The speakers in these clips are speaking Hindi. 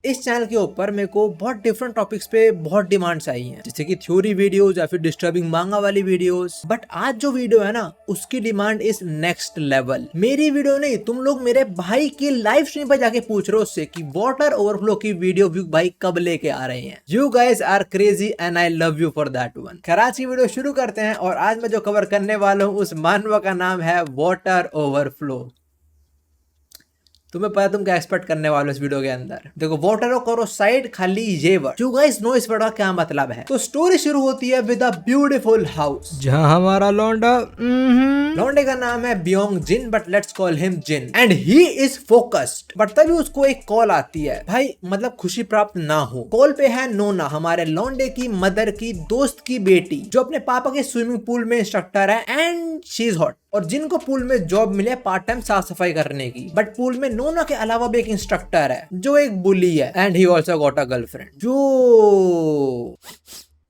इस चैनल के ऊपर मेरे को बहुत डिफरेंट टॉपिक्स पे बहुत डिमांड्स आई हैं, जैसे कि थ्योरी वीडियोस या फिर डिस्टर्बिंग मांगा वाली वीडियोस। बट आज जो वीडियो है ना, उसकी डिमांड इज नेक्स्ट लेवल। मेरी वीडियो नहीं, तुम लोग मेरे भाई की लाइव स्ट्रीम पर जाके पूछ रहे हो उससे कि वाटर ओवरफ्लो की वीडियो व्यू भाई कब लेके आ रहे हैं। You guys are crazy and I love you for that one. खैर आज की वीडियो शुरू करते हैं, और आज मैं जो कवर करने वाला हूँ उस मानवा का नाम है वाटर ओवरफ्लो। तुम्हें पता तुम क्या एक्सपेक्ट करने वाले हो इस वीडियो के अंदर। देखो, वाटर को करो साइड, खाली ये वर्ड। यू गाइस नो इस वर्ड का क्या मतलब है। तो स्टोरी शुरू होती है विद अ ब्यूटीफुल हाउस, जहां हमारा लौंडा लौंडे का नाम है Byeong Jin, but let's call him Jin, and he is focused. But तभी उसको एक कॉल आती है, भाई मतलब खुशी प्राप्त ना हो। कॉल पे है नोना, हमारे लौंडे की मदर की दोस्त की बेटी, जो अपने पापा के स्विमिंग पूल में इंस्ट्रक्टर है, एंड शी इज हॉट। और जिनको पूल में जॉब मिले पार्ट टाइम साफ सफाई करने की। बट पूल में नोना के अलावा भी एक इंस्ट्रक्टर है जो एक बुली है, and he also got a girlfriend जो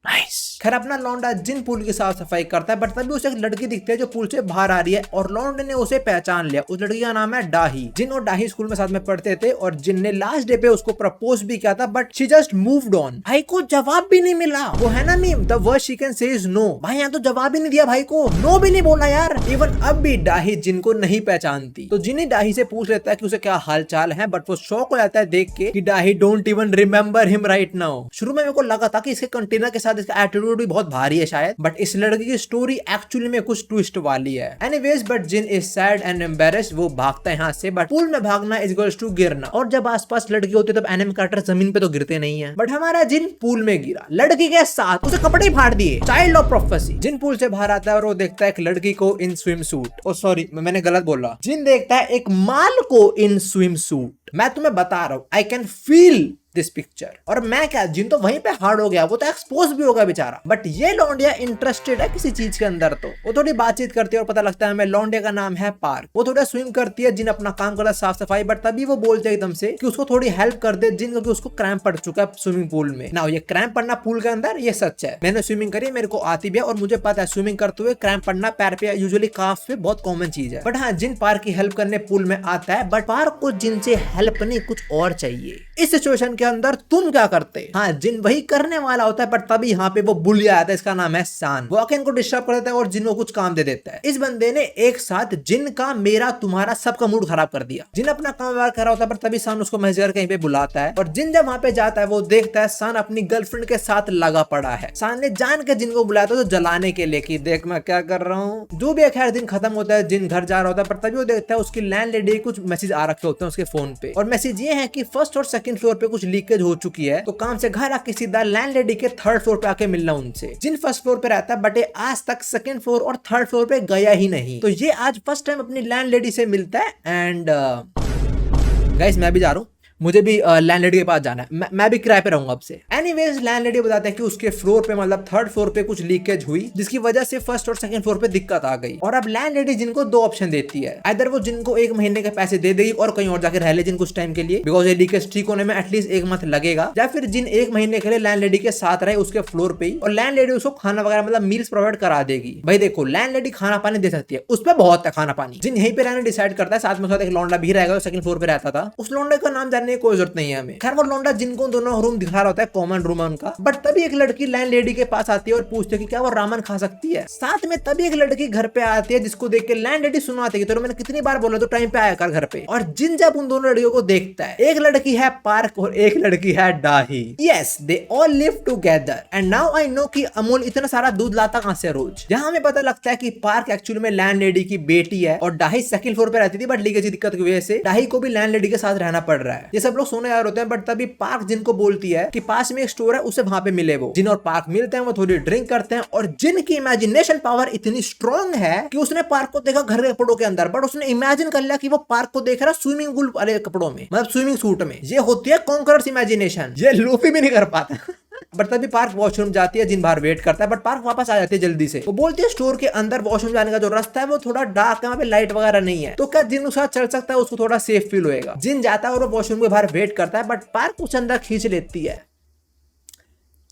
नाइस। खैर अपना लौंडा जिन पूल की साफ सफाई करता है, बट तभी उसे एक लड़की दिखती है जो पूल से बाहर आ रही है, और लौंडे ने उसे पहचान लिया। उस लड़की का नाम है डाही। जिन और डाही स्कूल में साथ में पढ़ते थे, और जिन ने लास्ट डे पे उसको प्रपोज भी किया था, but she just moved on. भाई को जवाब भी नहीं मिला। वो है ना meme, the worst she can say is no. भाई यहाँ तो जवाब ही नहीं दिया, भाई को नो भी नहीं बोला यार। इवन अब भी डाही जिन को नहीं पहचानती। तो जिन ही डाही से पूछ लेता है कि उसे क्या हाल चाल है, बट वो शॉक हो जाता है देख के कि डाही don't even remember him right now. शुरू में मेरे को लगा था कि इसके कंटेनर के साथ इसका एटीट्यूड भी बहुत भारी है शायद, बट इस लड़की की स्टोरी एक्चुअली में कुछ ट्विस्ट वाली है। Anyways, but Jin is sad and embarrassed. वो भागता है यहाँ से, बट पूल में भागना इज इक्वल्स टू गिरना। और जब आसपास लड़की होती है तब एनिमे कैरेक्टर जमीन पे तो गिरते नहीं है, बट हमारा जिन पूल में गिरा लड़की के साथ, उसे कपड़े ही फाड़ दिए। Child of prophecy. Jin pool से बाहर आता है और वो देखता है एक लड़की को इन स्विम सूट। ओ सॉरी, मैंने गलत बोला। जिन देखता है एक माल को इन स्विम सूट। मैं तुम्हें बता रहा हूं, I can feel this picture. और मैं क्या, जिन तो वहीं पे हार्ड हो गया, वो तो एक्सपोज भी होगा बेचारा। बट ये लौंडिया इंटरेस्टेड है किसी चीज के अंदर, तो वो थोड़ी बातचीत करती है और पता लगता है हमें लौंडे का नाम है पार्क। वो थोड़ा स्विम करती है, जिन अपना काम करता है साफ सफाई, बट तभी वो बोलते है एकदम से कि उसको थोड़ी हेल्प कर दे जिन, क्योंकि उसको क्रैम्प पड़ चुका है स्विमिंग पूल में ना। ये क्रैम्प पड़ना पूल के अंदर ये सच है। मैंने स्विमिंग करी, मेरे को आती भी है, और मुझे पता है स्विमिंग करते हुए क्रैम्प पड़ना पैर पे यूजुअली काफ पे बहुत कॉमन चीज है। बट हाँ, जिन पार्क की हेल्प करने पूल में आता है, बट पार्क को जिन से हेल्प नहीं कुछ और चाहिए। इस सिचुएशन के अंदर तुम क्या करते? हाँ, जिन वही करने वाला होता है, बट तभी यहाँ पे वो बुलिया आता है, इसका नाम है सान। वो आके इनको डिस्टर्ब कर देता है और जिन को कुछ काम दे देता है। इस बंदे ने एक साथ जिन का, मेरा, तुम्हारा सबका मूड खराब कर दिया। जिन अपना काम कर रहा होता है, पर तभी सान उसको मैसेज कर कहीं पे बुलाता है, और जिन जब वहां पे जाता है वो देखता है सान अपनी गर्लफ्रेंड के साथ लगा पड़ा है। सान ने जान के जिन को बुलाया था तो जलाने के लिए कि देख मैं क्या कर रहा हूँ। जो भी खैर दिन खत्म होता है, जिन घर जा रहा होता है, पर तभी वो देखता है उसकी लैंडलेडी कुछ मैसेज आ रखे होते हैं उसके फोन पे, और मैसेज ये है कि फर्स्ट और सेकंड फ्लोर पे कुछ लीकेज हो चुकी है, तो काम से घर आके सीधा लैंडलेडी के थर्ड फ्लोर पे आके मिलना उनसे। जिन फर्स्ट फ्लोर पे रहता है, बट ये आज तक सेकंड फ्लोर और थर्ड फ्लोर पे गया ही नहीं। तो ये आज फर्स्ट टाइम अपनी लैंडलेडी से मिलता है। एंड गाइस मैं भी जा रहा हूँ, मुझे भी लैंडलेडी के पास जाना है। मैं भी किराए पे रहूंगा अब से। एनीवेज, लैंडलेडी बताते हैं कि उसके फ्लोर पे मतलब थर्ड फ्लोर पे कुछ लीकेज हुई, जिसकी वजह से फर्स्ट और सेकंड फ्लोर पे दिक्कत आ गई। और अब लैंडलेडी जिनको दो ऑप्शन देती है, इधर वो जिनको 1 महीने के पैसे दे देगी और कहीं और जाकर रह ले जिन कुछ टाइम के लिए, बिकॉज ये लीकेज ठीक होने में एटलीस्ट 1 मंथ लगेगा, या फिर जिन 1 महीने के लिए लैंडलेडी के साथ रहे उसके फ्लोर पे ही, और लैंडलेडी उसको खाना वगैरह मतलब मील्स प्रोवाइड करा देगी। भाई देखो, लैंडलेडी खाना पानी दे सकती है, उसमें बहुत है खाना पानी। जिन यहीं पे रहना डिसाइड करता है, साथ में साथ एक लौंडा भी रहेगा, सेकंड फ्लोर पे रहता था। उस लौंडे का नाम जानने की कोई जरूरत नहीं है। खैर वो लौंडा जिनको दोनों रूम दिखा रहा होता है, कॉमन रूम है उनका, बट तभी एक लड़की लैंडलेडी के पास आती है और पूछती है कि क्या वो रामन खा सकती है। साथ में तभी एक लड़की घर पे आती है, जिसको देख के लैंडलेडी सुनाती है कि तो मैंने कितनी बार बोला तो टाइम पे आया कर घर पे। और जिन जब उन दोनों लड़कियों को देखता है, एक लड़की है पार्क और एक लड़की है डाही। Yes, they all live together, and now I know कि अमूल इतना सारा दूध लाता कहां से रोज। यहाँ हमें पता लगता है कि पार्क एक्चुअली में लैंडलेडी की बेटी है, और डाही सेकंड फ्लोर पे रहती थी, बट लीकेज की दिक्कत की वजह से डाही को भी लैंडलेडी के साथ रहना पड़ रहा है। ये सब लोग सोने जा रहे होते हैं, बट तभी पार्क जिनको बोलती है कि पास में एक स्टोर है, उसे वहां पे मिले। वो जिन और पार्क मिलते हैं, वो थोड़ी ड्रिंक करते हैं, और जिन की इमेजिनेशन पावर इतनी स्ट्रांग है कि उसने पार्क को देखा घर के कपड़ों के अंदर, बट उसने इमेजिन कर लिया कि वो पार्क को देख रहा है स्विमिंग पूल वाले कपड़ों में, मतलब स्विमिंग सूट में। ये होती है कॉन्करर्स इमेजिनेशन। ये लूफी भी नहीं कर पाता। बट तभी पार्क वॉशरूम जाती है, जिन बाहर वेट करता है, बट पार्क वापस आ जाती है जल्दी से। वो बोलती है स्टोर के अंदर वॉशरूम जाने का जो रास्ता है वो थोड़ा डार्क है, वहां पे लाइट वगैरह नहीं है, तो क्या जिन उसके साथ चल सकता है, उसको थोड़ा सेफ फील होएगा। जिन जाता है और वो वॉशरूम के बाहर वेट करता है, बट पार्क कुछ अंदर खींच लेती है।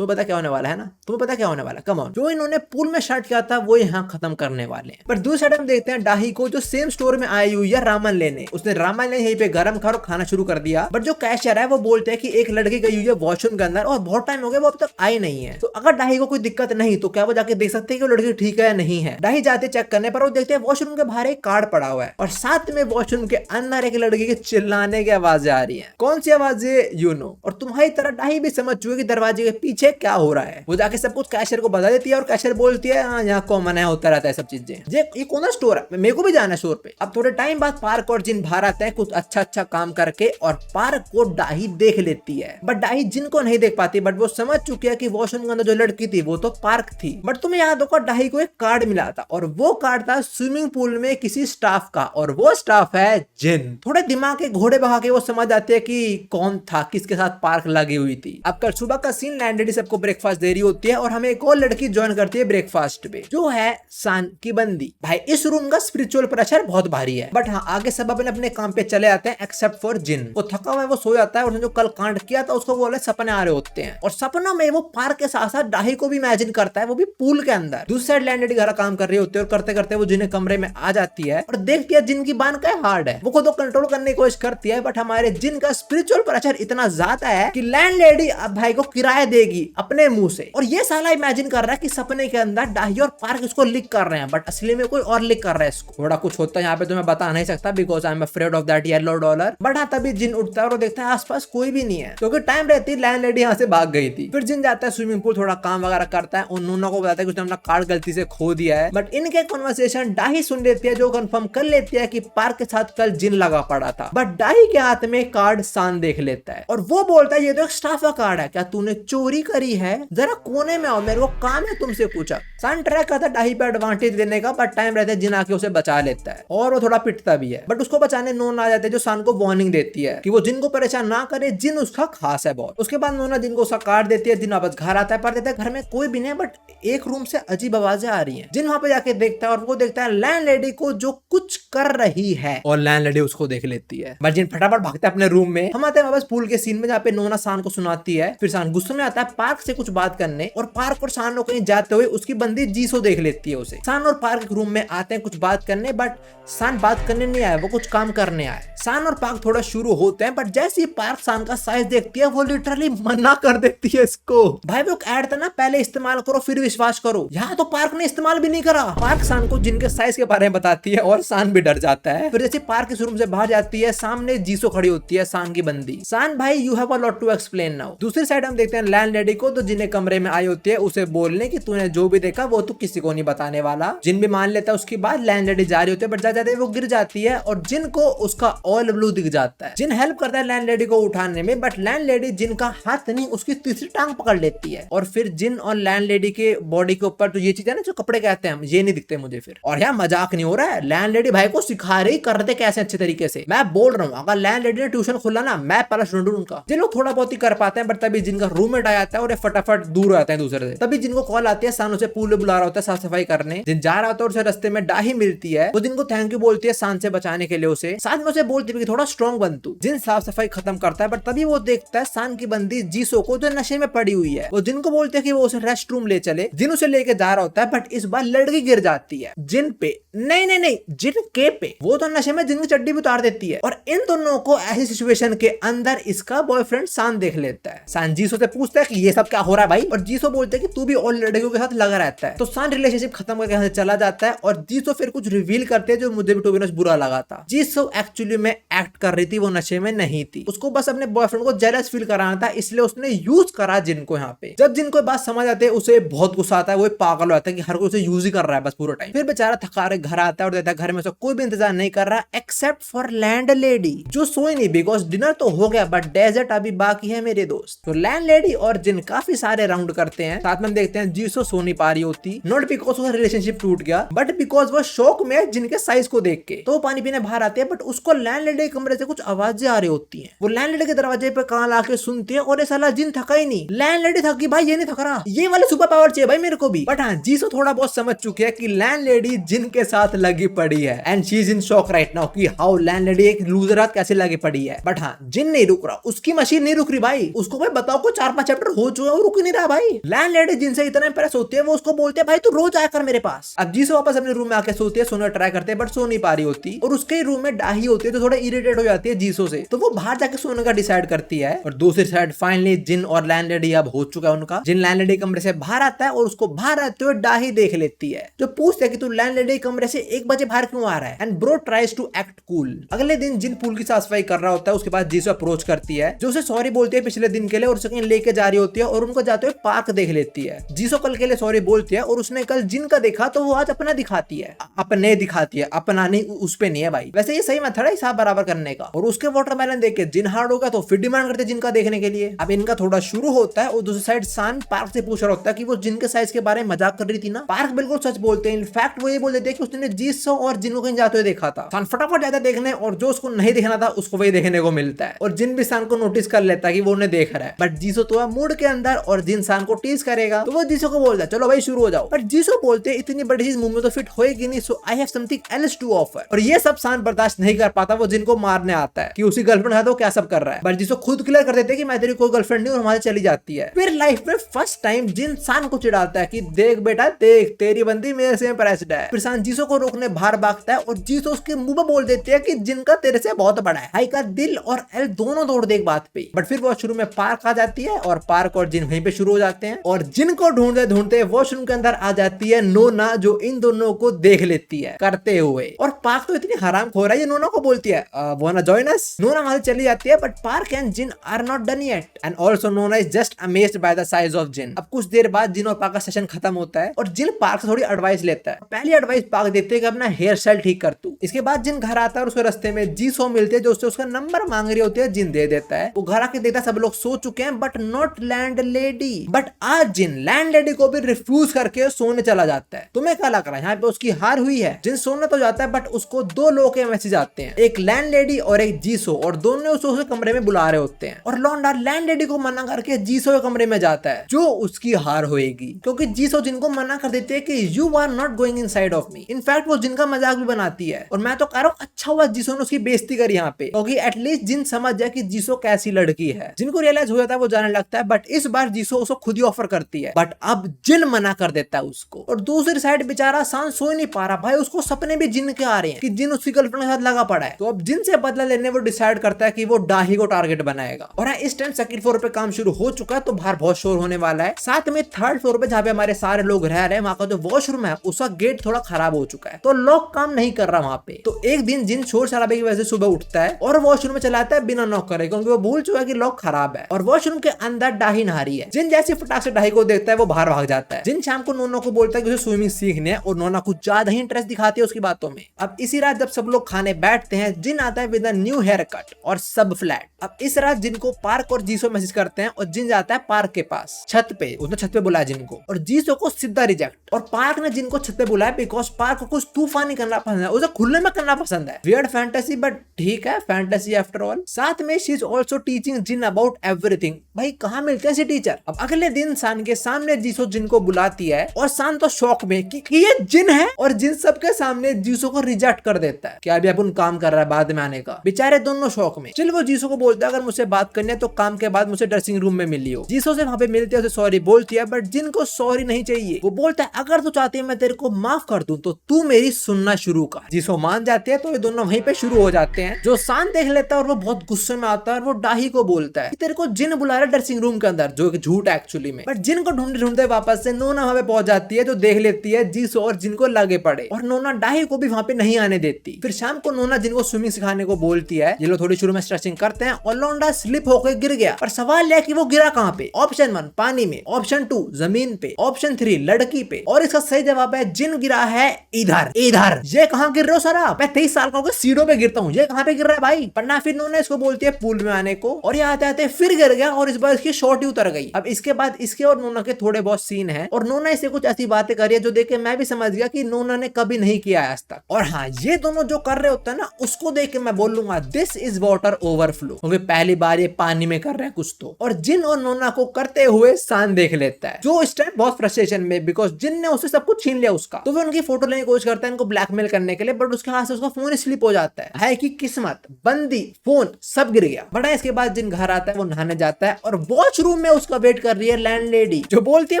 तुम्हें पता क्या होने वाला है ना, तुम्हें पता क्या होने वाला, कम ऑन। जो इन्होंने पूल में स्टार्ट किया था वो यहाँ खत्म करने वाले हैं। पर दूसरी साइड हम देखते हैं डाही को, जो सेम स्टोर में आई हुई है रामन लेने। उसने रामन यहीं पे गरम खाना शुरू कर दिया। बट जो कैशियर है वो बोलते हैं कि एक लड़की गई हुई है वॉशरूम के अंदर और बहुत टाइम हो गया वो अब तक आई नहीं है। तो अगर डाही को कोई दिक्कत नहीं तो क्या वो जाके देख सकते हैं कि वो लड़की ठीक है या नहीं है। डाही जाते चेक करने पर वो देखते हैं वॉशरूम के बाहर एक कार्ड पड़ा हुआ है और साथ में वॉशरूम के अंदर एक लड़की के चिल्लाने की आवाजें आ रही है। कौन सी आवाजें, यू नो। और तुम्हारी तरह डाही भी समझ चुके कि दरवाजे के पीछे क्या हो रहा है। वो जाके सब कुछ कैशियर को बता देती है और कैशियर बोलती है हाँ यहाँ कॉमन है, होता रहता है सब चीजें। ये कौन सा स्टोर है, मेरे को भी जाना है स्टोर पे। अब थोड़े टाइम बाद पार्क और जिन बाहर आते हैं कुछ अच्छा काम करके और पार्क को डाही देख लेती है। बट डाही जिन को नहीं देख पाती, बट वो समझ चुकी है कि वॉशरूम के अंदर जो लड़की थी वो तो पार्क थी। बट तुम्हें याद होगा डाही को एक कार्ड मिला था और वो कार्ड था स्विमिंग पूल में किसी स्टाफ का और वो स्टाफ है जिन। थोड़े दिमाग के घोड़े बहा के वो समझ आते हैं कि कौन था, किसके साथ पार्क लगी हुई थी। अब कल सुबह का सीन, लैंडलेडी सबको ब्रेकफास्ट दे रही होती है और हमें एक और लड़की ज्वाइन करती है ब्रेकफास्ट पे, जो है सान की बंदी। भाई इस रूम का स्पिरिचुअल प्रेशर बहुत भारी है। बट हाँ आगे सब अपने अपने काम पे चले आते हैं एक्सेप्ट फॉर जिन। वो थका हुआ है, वो सो जाता है और उसने जो कल कांड किया था उसको बोले सपने आ रहे होते हैं और सपनों में वो पार्क के साथ साथ डाही को भी इमेजिन करता है, वो भी पूल के अंदर। दूसरी साइड लैंडलेडी घर काम कर रही होती है और करते करते वो जिन्हें कमरे में आ जाती है और देखती है जिन की बान का हार्ड है। वो खुद को कंट्रोल करने की कोशिश करती है बट हमारे जिन का स्पिरिचुअल प्रेशर इतना ज्यादा है कि लैंडलेडी अब भाई को किराया देगी अपने मुंह से। और ये साला इमेजिन कर रहा है कि सपने के अंदर डाही और पार्क इसको लिक कर रहे हैं बट असली में कोई और लिक कर रहा है इसको। थोड़ा कुछ होता है यहाँ पे तो मैं बता नहीं सकता because I am afraid of that yellow dollar. But हाँ तभी जिन उठता है और देखता है आसपास कोई भी नहीं है क्योंकि टाइम रहती लैंडलेडी यहाँ से भाग गई थी। फिर जिन जाता है स्विमिंग पूल, थोड़ा काम वगैरह करता है और नूना को बताता है कि उसने अपना कार्ड गलती से खो दिया है। बट इनके कन्वर्सेशन डाही सुन लेती है जो कंफर्म कर लेती है कि पार्क के साथ कल जिन लगा पड़ा था। बट डाही के हाथ में कार्ड सान देख लेता है और वो बोलता है ये तो एक स्टाफ का कार्ड है, क्या तूने चोरी करी है, जरा कोने में आओ, मेरे को काम है तुमसे कुछ। सान ट्राई करता है डाही पे एडवांटेज देने का बट टाइम रहता है जिन आके उसे बचा लेता है और वो थोड़ा पिटता भी है। बट उसको बचाने नोना आ जाते हैं जो सान को वार्निंग देती है कि वो जिन को परेशान ना करे, जिन उसका खास है बहुत। उसके बाद नोना जिन को उसका कार्ड देती है, जिन वापस घर आता है पर देता है घर में कोई भी नहीं बट एक रूम से अजीब आवाजें आ रही हैं। जिन वहां पे जाके देखता है और वो देखता है लैंडलेडी को जो कुछ कर रही है और लैंडलेडी उसको देख लेती है। बट जिन फटाफट भागता है अपने रूम में। हम आते हैं वापस पूल के सीन में जहाँ पे नोना सान को सुनाती है। फिर सान गुस्से में आता है पार्क से कुछ बात करने और पार्क और सान को कहीं जाते हुए उसकी बंदी जीसो देख लेती है उसे। सान और पार्क एक रूम में आते हैं कुछ बात करने बट सान बात करने नहीं आया, वो कुछ काम करने आया। सान और पार्क थोड़ा शुरू होते हैं बट जैसे ही पार्क सान का साइज देखती है वो लिटरली मना कर देती है इसको। भाई वो ऐड था ना पहले इस्तेमाल करो फिर विश्वास करो, यहाँ तो पार्क ने इस्तेमाल भी नहीं करा। पार्क सान को जिनके साइज के बारे में बताती है और सान भी डर जाता है। फिर जैसे पार्क इस रूम से बाहर जाती है सामने जीसो खड़ी होती है सान की बंदी। सान भाई you have a lot to explain now. दूसरी साइड हम देखते हैं लैंडलेडी को तो जिन्हें कमरे में आई होती है उसे बोलने की तूने जो भी देखा वो तू किसी को नहीं बताने वाला। जिन भी मान लेता है। उसके बाद लैंडलेडी जा रही होती है बट जाते वो गिर जाती है और जिन को उसका ऑयल ब्लू दिख जाता है। जिन हेल्प करता है लैंडलेडी को उठाने में बट लैंडलेडी जिन का हाथ नहीं उसकी तीसरी टांग पकड़ लेती है और फिर जिन और लैंडलेडी के बॉडी के ऊपर तो ये चीज है ना जो कपड़े कहते हैं ये नहीं दिखते मुझे फिर। और यहाँ मजाक नहीं हो रहा है, लैंडलेडी भाई को सिखा रही करते कैसे अच्छे तरीके से। मैं बोल रहा हूँ अगर लैंडलेडी ने ट्यूशन खोला ना मैं पहला स्टूडेंट हूं उनका। जिन लोग थोड़ा बहुत ही कर पाते हैं बट तभी जिनका रूममेट आ जाता है और फटाफट दूर रहते हैं दूसरे से। तभी जिनको कॉल आती है सान उसे पूल बुला रहा होता है साफ सफाई करने। जिन जा रहा होता है और उसे रास्ते में डाही मिलती है वो जिनको थैंक यू बोलती है सान से बचाने के लिए उसे। साथ में उसे बोलती है कि थोड़ा स्ट्रॉन्ग बन तू। जिन साफ सफाई खत्म करता है बट तभी वो देखता है सान की बंदी जीसो को जो नशे में पड़ी हुई है। वो जिनको बोलते हैं कि वो उसे रेस्ट रूम ले चले। जिन उसे लेके जा रहा होता है बट इस बार लड़की गिर जाती है जिन पे, नहीं जिन के पे। वो तो नशे में जिन की चड्डी भी उतार देती है और इन दोनों को ऐसी सिचुएशन के अंदर इसका बॉयफ्रेंड सान देख लेता है। सान जीसो से पूछता है कि ये सब क्या हो रहा है भाई और जीसो बोलते है कि तू भी और लड़कियों के साथ लगा रहता है। तो सान रिलेशनशिप खत्म करके यहाँ से चला जाता है और जीसो फिर कुछ रिवील करते हैं जो मुझे भी टू बी ऑनेस्ट बुरा लगा था। जीसो एक्चुअली में एक्ट कर रही थी, वो नशे में नहीं थी। उसको बस अपने बॉयफ्रेंड को जेलस फील कराना था इसलिए उसने यूज करा जिन को यहाँ पे। जब जिनको बात समझ आते है उसे बहुत गुस्सा आता है, वो पागल हो जाता है कि हर कोई उसे यूज ही कर रहा है बस पूरा टाइम। फिर बेचारा थका घर आता है और देता है घर में से कोई भी इंतजार नहीं कर रहा एक्सेप्ट फॉर लैंडलेडी जो सोई नहीं बिकॉज डिनर तो हो गया बट डेजर्ट अभी बाकी है मेरे दोस्त। तो लैंडलेडी और जिन काफी सारे राउंड करते हैं। साथ में देखते हैं जीसो सो नहीं पा रही होती, नॉट बिकॉज उसका रिलेशनशिप टूट गया बट बिकॉज वो शौक में जिनके साइज को देख के। तो पानी पीने बाहर आते हैं बट उसको लैंडलेडी के कमरे से कुछ आवाजें आ रही होती हैं। वो लैंडलेडी के दरवाजे पे कान ला के सुनती है और ये साला जिन थका ही नहीं। लैंडलेडी थकी भाई ये नहीं थक रहा, ये वाले सुपर पावर चाहिए भाई मेरे को भी। बट हाँ जीसो थोड़ा बहुत समझ चुके हैं कि लैंडलेडी जिन के साथ लगी पड़ी है and she is in shock right now कि हाउ लैंडलेडी एक लूजर हाथ कैसे लगी पड़ी है। बट हाँ, जिन नहीं रुक रहा, उसकी मशीन नहीं रुक रही भाई। उसको भाई बताओ को 4-5 चैप्टर हो चुके हैं, वो रुक ही नहीं रहा भाई। लैंडलेडी जिनसे इतना इंप्रेस होती है वो उसको बोलते हैं भाई तू रोज आया कर मेरे पास। अब जी से वापस अपने रूम में आके सोती है, सोने का ट्राई करते हैं बट सो नहीं पा रही होती और उसके रूम में डाही होती है तो थोड़ा इरिटेट हो जाती है जीसो से, तो वो बाहर जाके सोने का डिसाइड करती है। और दूसरी साइड फाइनली जिन और लैंडलेडी अब हो चुका है उनका। जिन लैंडलेडी कमरे से बाहर आता है और उसको बाहर आते हुए डाही देख लेती है, जो पूछते है कि तू लैंडलेडी कमरे से 1 बजे बाहर क्यों आ रहा है and bro tries to act cool. अगले दिन जिन पूल की साफ सफाई कर रहा होता है उसके बाद जीसो अप्रोच करती है, जो उसे सॉरी बोलती है पिछले दिन के लिए और उसे कहीं लेके जा रही होती है और उनको जाते हुए पार्क देख लेती है। जीसो कल के लिए सॉरी बोलती है और उसने कल जिन का देखा तो वो आज अपना दिखाती है, अपने दिखाती है, अपना नहीं, उस पे नहीं है भाई। वैसे ये सही मेथड है हिसाब बराबर करने का। और उसके वाटरमेलन देख के जिन हार्ड होगा तो फिर डिमांड करते जिनका देखने के लिए। अब इनका थोड़ा शुरू होता है और दूसरी साइड सान पार्क से पूछ रहा होता है कि वो जिन के साइज के बारे में मजाक कर रही थी ना। पार्क बिल्कुल सच बोलते हैं, इनफैक्ट वो ये बोल देते हैं कि उसने जीसो और जिन को कहीं जाते हुए देखा था। सान फटाफट जाता देखने और जो उसको नहीं देखना था उसको वही देखने को मिलता है और जिन भी सान को नोटिस कर लेता है कि वो उन्हें देख रहा है। बट जीसो तो मूड के अंदर और जिन सान को टीज करेगा तो वो जीसो को बोलता है चलो भाई शुरू हो जाओ। बट जीसो बोलते इतनी बड़ी चीज मुंह में तो फिट होएगी नहीं, so I have something else to offer. और ये सब सान बर्दाश्त नहीं कर पाता, वो जिनको मारने आता है कि उसकी गर्लफ्रेंड है तो क्या सब कर रहा है। बट जीसो खुद क्लियर कर देते कि मैं तेरी कोई गर्लफ्रेंड नहीं और हमारी चली जाती है। फिर लाइफ में फर्स्ट टाइम जिन सान को चिढ़ाता है कि देख बेटा देख तेरी बंदी मेरे से इंप्रेस्ड है। फिर सान जीसो को रोकने बाहर भागता है और जीसो उसके मुंह में बोल देती है कि जिनका तेरे से बहुत बड़ा है। हाई का दिल और एल दोनों दौड़ दे एक बात पे। बट फिर वो शुरू में पार्क आ जाती है और पार्क और जिन वहीं पे शुरू हो जाते हैं और जिन को ढूंढते ढूंढते वॉशरूम के अंदर आ जाती है नोना, जो इन दोनों को देख लेती है करते हुए। और पार्क तो इतनी हराम खो रहा है, ये नोना को बोलती है वाना जॉइन अस। नोना वहां चली जाती है but Park and Jin are not done yet and also Nona is just amazed by the size of Jin. अब कुछ देर बाद जिन और पार्क का सेशन खत्म होता है और जिन पार्क से थोड़ी एडवाइस लेता है। पहली एडवाइस पार्क देते है कि अपना हेयर स्टाइल ठीक कर तू। इसके बाद जिन घर आता है और उसके रास्ते में जीसो मिलते हैं जो उससे उसका नंबर मांग रही होती है, जिन दे देता है। वो घर आके देखता सब लोग सो चुके हैं but not land lady. But आज जिन लैंड लेडी को भी रिफ्यूज करके सोने चला जाता है। तुम्हें क्या लग रहा है यहाँ पे उसकी हार हुई है? जिन सोने तो जाता है बट उसको 2 लोगों के मैसेज आते हैं, एक लैंड लेडी और एक जीसो, और दोनों उसे कमरे में बुला रहे होते हैं। और लौंडा लैंड लेडी को मना करके जीसो के कमरे में जाता है जो उसकी हार होएगी, क्योंकि जीसो जिनको मना कर देती है कि you are not going inside of me. In fact वो जिनका मजाक भी बनाती है और मैं तो कह रहा हूँ अच्छा हुआ जीसो ने उसकी बेइज्जती करी यहाँ पे, क्योंकि एटलीस्ट जिन समझ जाए कि जीसो कैसी लड़की है। जिनको रियलाइज हो जाता है वो जाने लगता है बट इस बार जीसो उसको खुद ही ऑफर करती है। बट अब जिन मना कर देता है उसको। और दूसरी साइड बेचारा सान सो ही नहीं पा रहा भाई, उसको सपने भी जिन के आ रहे हैं कि जिन उसकी गर्लफ्रेंड के साथ लगा पड़ा है। तो अब जिन से बदला लेने वो डिसाइड करता है कि वो डाही को टारगेट बनाएगा। और इस टाइम सेकंड फ्लोर पे काम शुरू हो चुका है तो बाहर बहुत शोर होने वाला है। साथ में थर्ड फ्लोर पे जहाँ पे हमारे सारे लोग रह रहे हैं वहां का जो वॉशरूम है उसका गेट थोड़ा खराब हो चुका है तो लॉक काम नहीं कर रहा वहां पे। तो एक दिन जिन शोर शराबे की वजह से सुबह उठता है और वॉशरूम में चलाता है बिना नॉक करे, क्योंकि वो भूल चुका है कि लॉक खराब है। और वॉशरूम के अंदर डाही नहा रही है। जिन जैसे फटाक से डाही को देखता है वो बाहर भाग जाता है। जिन शाम को नोना को बोलता है कि उसे स्विमिंग सीखने है और नोना कुछ ज्यादा ही इंटरेस्ट दिखाती है उसकी बातों में। अब इसी रात जब सब लोग खाने बैठते हैं जिन आता है with a new haircut और सब फ्लैट। अब इस रात जिनको पार्क और जीसो मैसेज करते हैं और जिन जाता है पार्क के पास छत पे। उसने छत पे बुलाया जिनको और जीसो को सीधा रिजेक्ट। और पार्क ने जिनको छत पे बुलाया बिकॉज पार्क को कुछ तूफानी करना पसंद है, उसे खुले में करना पसंद है। वियर्ड फैंटेसी बट ठीक है, फैंटेसी आफ्टर ऑल। साथ में she is also teaching Jin about everything. भाई कहाँ मिलते हैं ऐसे टीचर। अब अगले दिन सान के सामने जीसो जिनको बुलाती है और सान तो शॉक में कि ये जिन है और जिन सबके सामने जीसो को रिजेक्ट कर देता है कि अभी अपन काम कर रहा है बाद में आने का। बेचारे दोनों शौक में। चल वो जीसो को बोलता है अगर मुझसे बात करनी है तो काम के बाद मुझे ड्रेसिंग रूम में मिली हो। जीसो से वहां पे मिलती है, उसे सॉरी बोलती है बट जिन को सॉरी नहीं चाहिए। वो बोलता है अगर तू चाहती है मैं तेरे को माफ कर दूं तो तू मेरी सुनना शुरू कर। जीसो मान जाती है तो ये दोनों वहीं पे शुरू हो जाते हैं। जो सान देख लेता है और वो बहुत गुस्से में आता है और वो डाही को बोलता है तेरे को जिन बुला रहा है ड्रेसिंग रूम के अंदर, जो एक झूठ है एक्चुअली में। बट जिन को ढूंढते ढूंढते वापस से नोना वहां पे पहुंच जाती है जो देख लेती है जीसो और जिनको लगे पड़े और नोना डाही को भी वहां पे नहीं आने देती। फिर शाम को नोना जिनको स्विमिंग सिखाने को बोलती है। ये लोग थोड़ी शुरू में स्ट्रेचिंग करते हैं और लौंडा स्लिप होकर गिर गया। पर सवाल यह कि वो गिरा कहां पे? ऑप्शन 1 पानी में, ऑप्शन 2 जमीन पे, ऑप्शन 3 लड़की पे और इसका सही जवाब है जिन गिरा है इधर। इधर ये कहां गिर रहे हो सर आप? मैं 23 साल का होकर सीढ़ों पे गिरता हूँ, ये कहां पे गिर रहा है भाई? पन्ना फिर नोना इसको बोलती है पूल में आने को और ये आते आते फिर गिर गया और और इस बार इसकी शॉर्ट ही उतर गई। अब इसके बाद इसके और नोना के थोड़े बहुत सीन है और नोना इसे कुछ ऐसी बातें कर रही है जो देख के मैं भी समझ गया कि नोना ने कभी नहीं किया आज तक। और हाँ, ये दोनों जो कर रहे होते हैं ना, उसको देख के मैं बोलूंगा दिस इज वाटर ओवरफ्लो, क्योंकि पहली बार ये पानी में कर रहे हैं कुछ तो। और जिन और नोना को करते हुए सान देख लेता है, जो इस टाइम बहुत फ्रस्ट्रेशन में, बिकॉज जिन ने उससे सब कुछ छीन लिया उसका, तो वो उनकी फोटो लेने की कोशिश करता है इनको ब्लैकमेल करने के लिए, बट उसके हाथ से उसका फोन स्लिप हो जाता है कि किस्मत, बंदी, फोन सब गिर गया। बट इसके बाद जिन घर आता है वो नहाने जाता है और वॉशरूम में उसका वेट कर रही है लैंडलेडी, जो बोलती है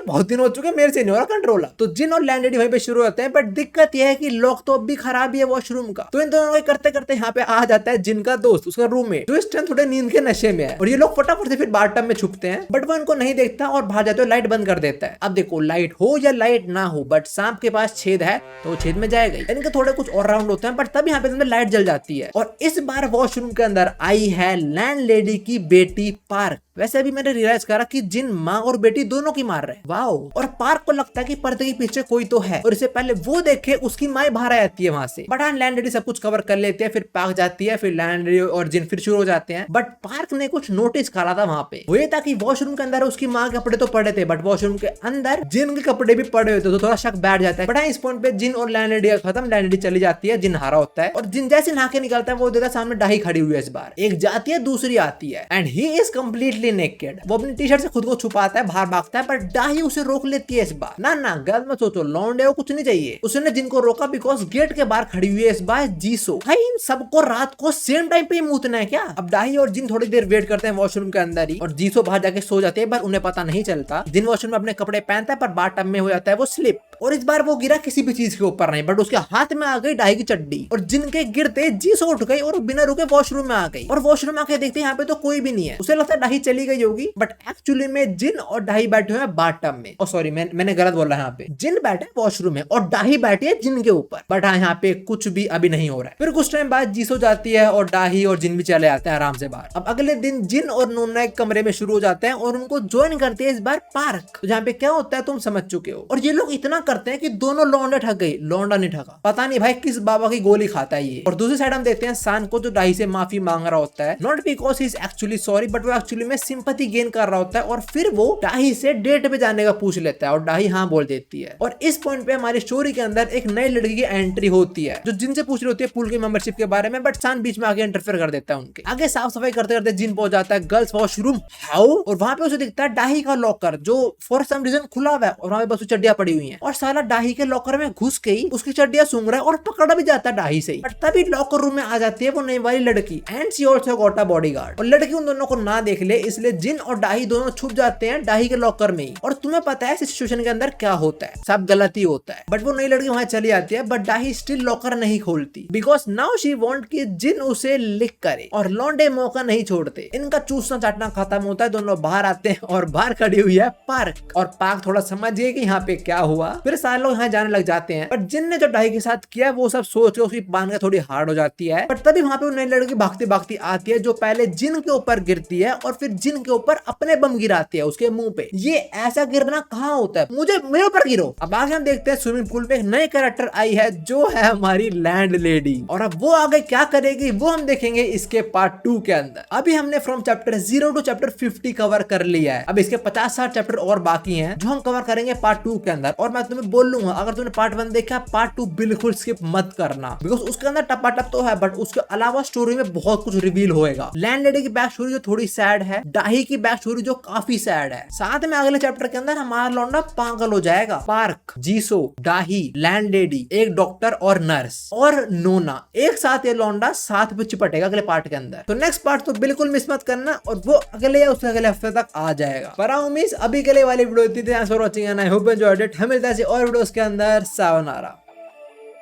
बहुत दिन हो चुके मेरे से नहीं हो रहा कंट्रोल। तो जिन और लैंडलेडी वहीं पे शुरू होते हैं, बट दिक्कत यह है कि लॉक तो अब भी खराब ही है वॉशरूम का। तो इन दोनों को करते करते यहाँ पे आ जाता है जिन का दोस्त, उसका रूममेट, जो इस टाइम थोड़े नींद के नशे में है। और ये लोग फटाफट से फिर बाथटब में छुपते हैं, बट वो इनको नहीं देखता और बाहर जाते हुए लाइट बंद कर देता है। अब देखो, लाइट हो या लाइट ना हो, बट सांप के पास छेद है तो वो छेद में जाएगा। इनके थोड़े कुछ और राउंड होते हैं, बट तब यहाँ पे लाइट जल जाती है और इस बार वॉशरूम के अंदर आई है लैंडलेडी की बेटी पार्क। वैसे अभी मैंने रियलाइज करा कि जिन माँ और बेटी दोनों की मार रहे हैं। वाओ। और पार्क को लगता है कि पर्दे के पीछे कोई तो है और इससे पहले वो देखे उसकी माँ बाहर आ जाती है वहां से। बट हाँ, लैंडलेडी सब कुछ कवर कर लेती है, फिर पार्क जाती है, फिर लैंडलेडी और जिन फिर शुरू हो जाते हैं। बट पार्क ने कुछ नोटिस करा था वहां पे, वो ये था कि वॉशरूम के अंदर उसकी माँ के कपड़े तो पड़े थे, बट वॉशरूम के अंदर जिन के कपड़े भी पड़े हुए थे, तो थोड़ा शक बैठ जाता है। बट हाँ, इस पॉइंट पे जिन और लैंडलेडी खत्म, लैंडलेडी चली जाती है, जिन हारा होता है और जिन जैसे नहा के निकलता है वो देखता है सामने डाही खड़ी हुई है। इस बार एक जाती है, दूसरी आती है and he is completely naked. वो टी शर्ट से खुद को छुपाता है, बाहर भागता है, पर डाही उसे रोक लेती है। इस बार ना ना, गलत मत सोचो, लौंडे को कुछ नहीं चाहिए। उसने जिनको रोका बिकॉज गेट के बाहर खड़ी हुई है इस बार जीसो। भाई इन सबको रात को सेम टाइम पे ही मूतना है क्या? अब डाही और जिन थोड़ी देर वेट करते हैं वॉशरूम के अंदर ही और जीसो बाहर जाके सो जाते हैं, पर उन्हें पता नहीं चलता। जिन वॉशरूम में अपने कपड़े पहनता है, पर बाथटब में हो जाता है वो स्लिप। और इस बार वो गिरा किसी भी चीज के ऊपर नहीं, बट उसके हाथ में आ गई डाही की चड्डी और जिनके गिरते जीसो उठ गई और बिना रुके वॉशरूम में आ गई। और वॉशरूम में आके देखते हैं यहाँ पे तो कोई भी नहीं है। उसे लगता है डाही चली गई होगी, बट एक्चुअली में जिन और डाही बैठे हुए हैं बाथटब में। और सॉरी, मैंने गलत बोला, यहाँ पे जिन बैठे वॉशरूम में और डाही बैठी है जिन के ऊपर। बट हाँ, यहाँ पे कुछ भी अभी नहीं हो रहा है। फिर कुछ टाइम बाद जीसो जाती है और डाही और जिन भी चले आते हैं आराम से बाहर। अब अगले दिन जिन और नोना एक कमरे में शुरू हो जाते हैं और उनको ज्वाइन करते हैं इस बार पार्क। तो जहाँ पे क्या होता है तुम समझ चुके हो। और ये लोग इतना करते हैं कि दोनों लौंडे ठग गई, लौंडा नहीं ठगा। पता नहीं भाई किस बाबा की गोली खाता है ये। और दूसरी साइड हम देखते हैं सान को, जो डाही से माफी मांग रहा होता है, not because he is actually sorry, but वो एक्चुअली में सिंपैथी गेन कर रहा होता है। और फिर वो डाही से डेट पे जाने का पूछ लेता है और डाही हाँ बोल देती है। और इस पॉइंट पे हमारी स्टोरी के अंदर एक नई लड़की की एंट्री होती है, जो जिनसे पूछ रही होती है पूल की मेंबरशिप के बारे में, बट सान बीच में आगे इंटरफेयर कर देता है उनके आगे। साफ सफाई करते करते जिन पहुंच जाता है गर्ल्स वॉशरूम हाउ, और वहां पे उसे दिखता है डाही का लॉकर, जो फॉर सम रीजन खुला हुआ है और वहां पे बस चड्डियां पड़ी हुई हैं। और साला डाही के लॉकर में घुस गई, उसकी चड्डियां सूंघ रहा है और पकड़ा भी जाता है डाही से। बट तभी लॉकर रूम में आ जाती है वो नई वाली लड़की and she also got a bodyguard. और लड़की उन दोनों को ना देख ले, इसलिए जिन और डाही दोनों छुप जाते हैं डाही के लॉकर में ही। और तुम्हें पता है सिचुएशन के अंदर क्या होता है, सब गलती होता है। बट वो नई लड़की वहां चली आती है, बट डाही स्टिल लॉकर नहीं खोलती बिकॉज नाउ शी वांट कि जिन उसे लिक करे। और लौंडे मौका नहीं छोड़ते, इनका चूसना चाटना खत्म होता है, दोनों बाहर आते हैं और बाहर खड़ी हुई है पार्क। और पार्क थोड़ा समझ गए कि यहाँ पे क्या हुआ, फिर सारे लोग यहाँ जाने लग जाते हैं। बट जिन ने जो डाही के साथ किया वो सब सोच के उसकी बांध के थोड़ी हार्ड हो जाती है। बट तभी वहां पे वो नई लड़की भागती भागती आती है, जो पहले जिन के ऊपर गिरती है और फिर जिन के ऊपर अपने बम गिराती है उसके मुंह पे। ये ऐसा गिरना कहाँ होता है, मुझे मेरे ऊपर गिरो। अब आगे हम देखते हैं स्विमिंग पूल पे एक नए कैरेक्टर आई है, जो है हमारी लैंडलेडी। और अब वो आगे क्या करेगी वो हम देखेंगे इसके पार्ट 2 के अंदर। अभी हमने from chapter 0 to chapter 50 cover कर लिया है। अब इसके 50-60 चैप्टर और बाकी हैं, जो हम कवर करेंगे पार्ट 2 के अंदर। और मैं तुम्हें बोल लूंगा, अगर तुमने पार्ट 1 देखा, पार्ट 2 बिल्कुल स्किप मत करना, बिकॉज उसके अंदर टपाटप तो है, बट उसके अलावा स्टोरी में बहुत कुछ रिवील होएगा। लैंडलेडी की बैक स्टोरी जो थोड़ी सैड है, डाही की बैक स्टोरी जो काफी सैड है। साथ में अगले चैप्टर के अंदर हमारा लौंडा पागल हो जाएगा। पार्क, जीसो, डाही, लैंडलेडी, एक डॉक्टर और नर्स और नोना, एक साथ ये लौंडा साथ में चिपटेगा अगले पार्ट के अंदर। तो नेक्स्ट पार्ट तो बिल्कुल मिस मत करना, और वो अगले या उसके अगले हफ्ते तक आ जाएगा। पर उम्मीद अभी के लिए वाली वीडियो इतनी थी। Thanks for watching and I hope you enjoyed it. हम मिलते हैं ऐसे और वीडियोस के अंदर। सायोनारा।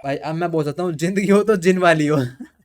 भाई अब मैं बोल सकता हूँ, जिंदगी हो तो जिन वाली हो।